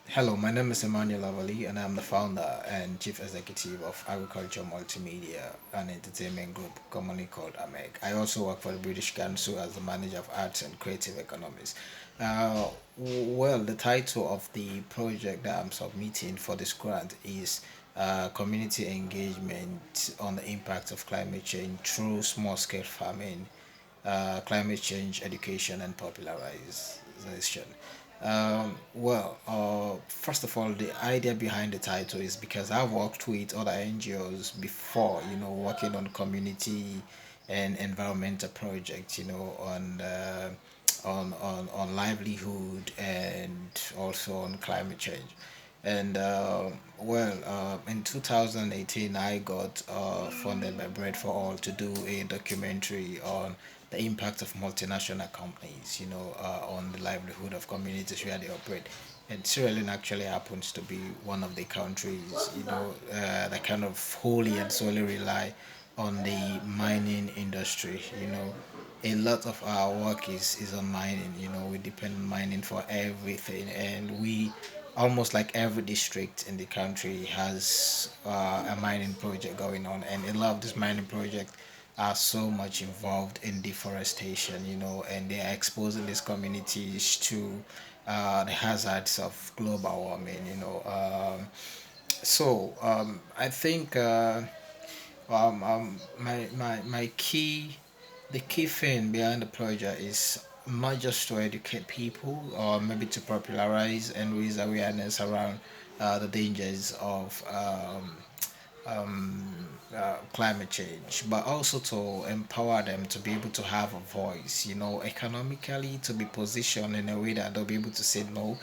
Hello, my name is Emmanuel Lavali, and I'm the founder and chief executive of Agriculture Multimedia, an entertainment group commonly called AMEC. I also work for the British Council as the manager of arts and creative economies. The title of the project that I'm submitting for this grant is Community Engagement on the Impact of Climate Change through Small Scale Farming, Climate Change Education, and Popularization. First of all, the idea behind the title is because I've worked with other NGOs before, working on community and environmental projects, on livelihood and also on climate change. And in 2018, I got funded by Bread for All to do a documentary on the impact of multinational companies, on the livelihood of communities where they operate. And Sierra Leone actually happens to be one of the countries, that kind of wholly and solely rely on the mining industry. A lot of our work is on mining. We depend on mining for everything, and we almost like every district in the country has a mining project going on, and a lot of these mining projects are so much involved in deforestation, and they are exposing these communities to the hazards of global warming. I think the key thing behind the project is not just to educate people or maybe to popularize and raise awareness around the dangers of climate change, but also to empower them to be able to have a voice, economically to be positioned in a way that they'll be able to say no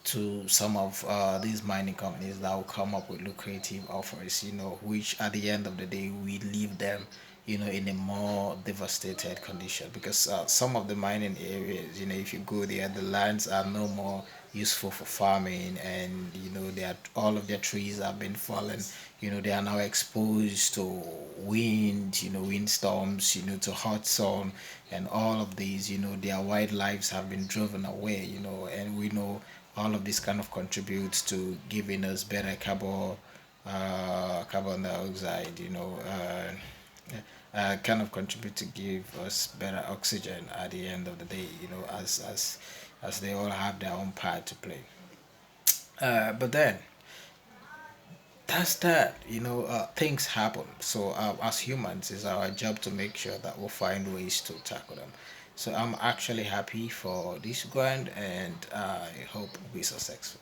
to some of these mining companies that will come up with lucrative offers, which at the end of the day we leave them, in a more devastated condition because some of the mining areas, if you go there, the lands are no more useful for farming, and they are all of their trees have been fallen. They are now exposed to wind, windstorms, to hot sun, and all of these, their wildlife have been driven away, and we know all of this kind of contributes to giving us better carbon dioxide, kind of contribute to give us better oxygen at the end of the day, as they all have their own part to play. But then that's that, things happen. So as humans, it's our job to make sure that we'll find ways to tackle them. So I'm actually happy for this grant, and I hope we successful.